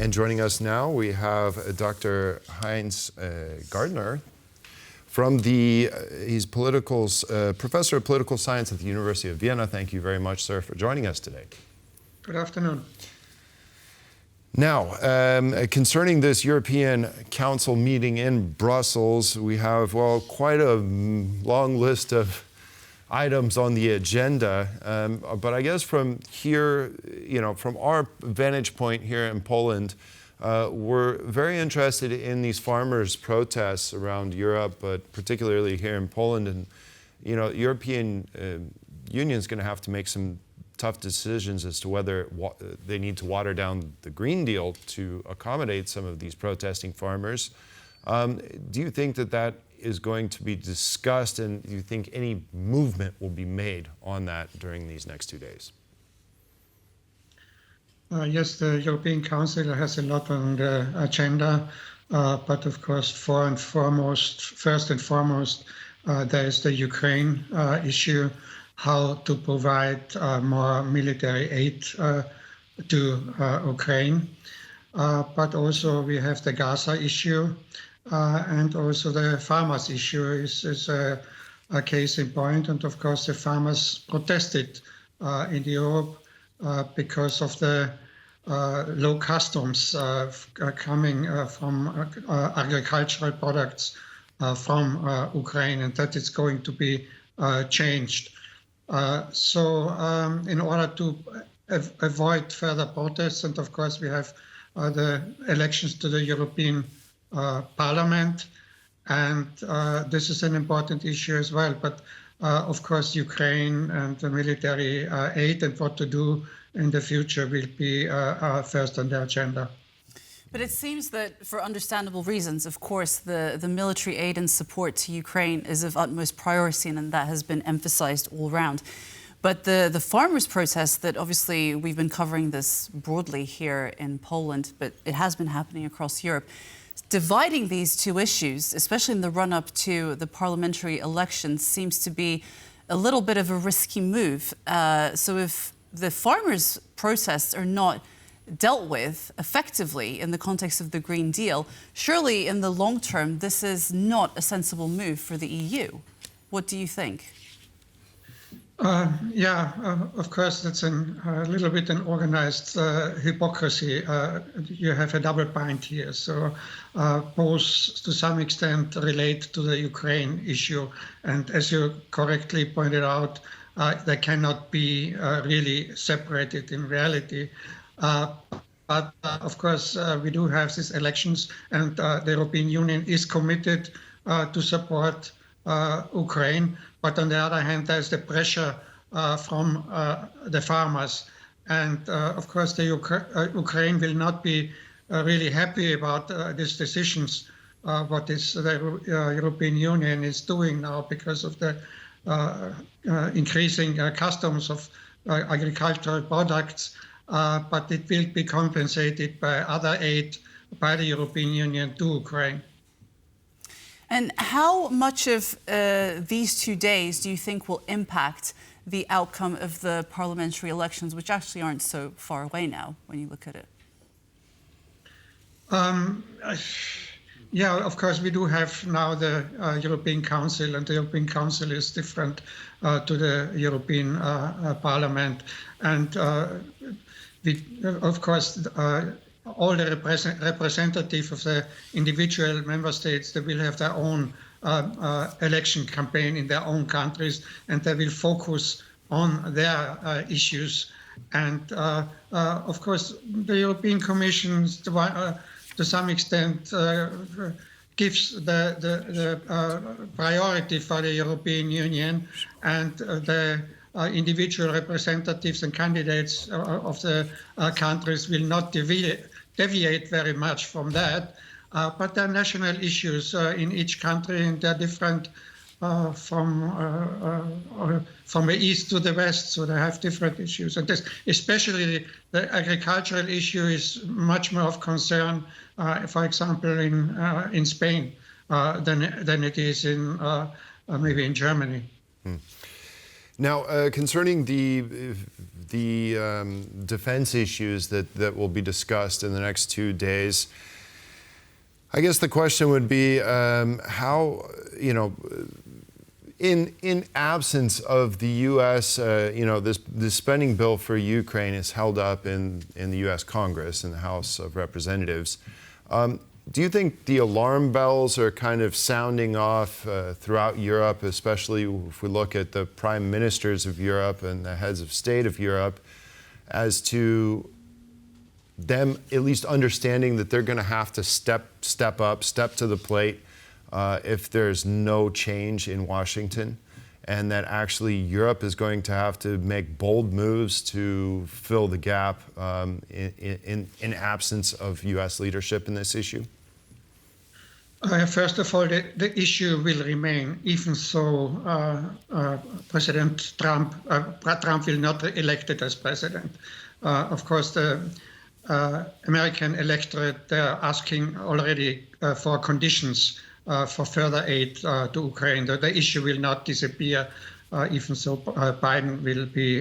And joining us now, we have Dr. Heinz Gärtner from he's professor of political science at the University of Vienna. Thank you very much, sir, for joining us today. Good afternoon. Now, concerning this European Council meeting in Brussels, we have, well, quite a long list of items on the agenda. But I guess from here, from our vantage point here in Poland, we're very interested in these farmers' protests around Europe, but particularly here in Poland. And, European Union is going to have to make some tough decisions as to whether they need to water down the Green Deal to accommodate some of these protesting farmers. Do you think that is going to be discussed, and do you think any movement will be made on that during these next 2 days? Yes, the European Council has a lot on the agenda, but of course, first and foremost, there is the Ukraine issue, how to provide more military aid to Ukraine. But also we have the Gaza issue, and also the farmers issue is a case in point. And of course, the farmers protested in Europe because of the low customs coming from agricultural products from Ukraine, and that is going to be changed. So in order to avoid further protests, and of course we have the elections to the European Parliament, and this is an important issue as well. But of course, Ukraine and the military aid and what to do in the future will be first on the agenda. But it seems that, for understandable reasons, of course, the military aid and support to Ukraine is of utmost priority, and that has been emphasized all round. But the farmers' protests that obviously we've been covering this broadly here in Poland, but it has been happening across Europe. Dividing these two issues, especially in the run-up to the parliamentary elections, seems to be a little bit of a risky move. So if the farmers' protests are not dealt with effectively in the context of the Green Deal, surely in the long term, this is not a sensible move for the EU. What do you think? Of course, that's a little bit an organized hypocrisy. You have a double bind here. So both, to some extent, relate to the Ukraine issue. And as you correctly pointed out, they cannot be really separated in reality. But of course, we do have these elections, and the European Union is committed to support Ukraine. But on the other hand, there's the pressure from the farmers. And of course, the Ukraine will not be really happy about these decisions, what the European Union is doing now because of the increasing customs of agricultural products. But it will be compensated by other aid by the European Union to Ukraine. And how much of these 2 days do you think will impact the outcome of the parliamentary elections, which actually aren't so far away now when you look at it? Yeah, of course, we do have now the European Council, and the European Council is different to the European Parliament. And of course, all the representatives of the individual member states, they will have their own election campaign in their own countries, and they will focus on their issues. And of course, the European Commission, to some extent, gives the priority for the European Union, and the individual representatives and candidates of the countries will not deviate very much from that. But there are national issues in each country, and they're different from the east to the west, so they have different issues. And especially the agricultural issue is much more of concern, for example, in Spain than it is in maybe in Germany. Now, concerning the defense issues that will be discussed in the next 2 days. I guess the question would be how, in absence of the U.S., this spending bill for Ukraine is held up in the U.S. Congress, in the House of Representatives. Do you think the alarm bells are kind of sounding off throughout Europe, especially if we look at the prime ministers of Europe and the heads of state of Europe, as to them at least understanding that they're going to have to step to the plate if there's no change in Washington, and that actually Europe is going to have to make bold moves to fill the gap in absence of U.S. leadership in this issue? First of all, the issue will remain, even so President Trump will not be elected as president. Of course, the American electorate, they're asking already for conditions for further aid to Ukraine. The issue will not disappear, even so Biden will be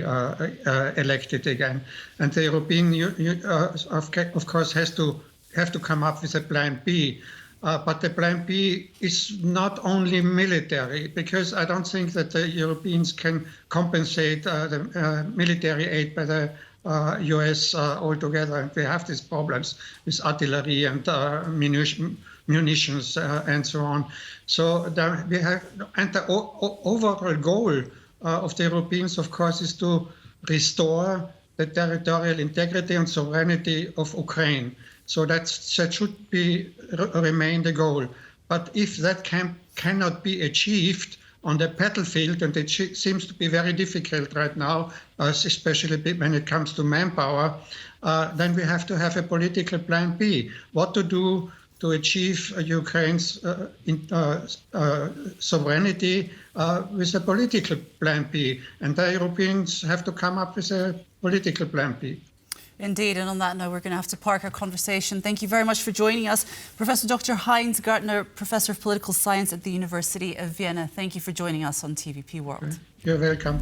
elected again. And the European Union, of course, have to come up with a plan B. But the plan B is not only military, because I don't think that the Europeans can compensate the military aid by the US altogether. We have these problems with artillery and munitions and so on. So we have, and the overall goal of the Europeans, of course, is to restore the territorial integrity and sovereignty of Ukraine. So that should remain the goal. But if that cannot be achieved on the battlefield, and it seems to be very difficult right now, especially when it comes to manpower, then we have to have a political plan B. What to do to achieve Ukraine's sovereignty with a political plan B. And the Europeans have to come up with a political plan B. Indeed, and on that note, we're going to have to park our conversation. Thank you very much for joining us. Professor Dr. Heinz Gärtner, Professor of Political Science at the University of Vienna. Thank you for joining us on TVP World. You're welcome.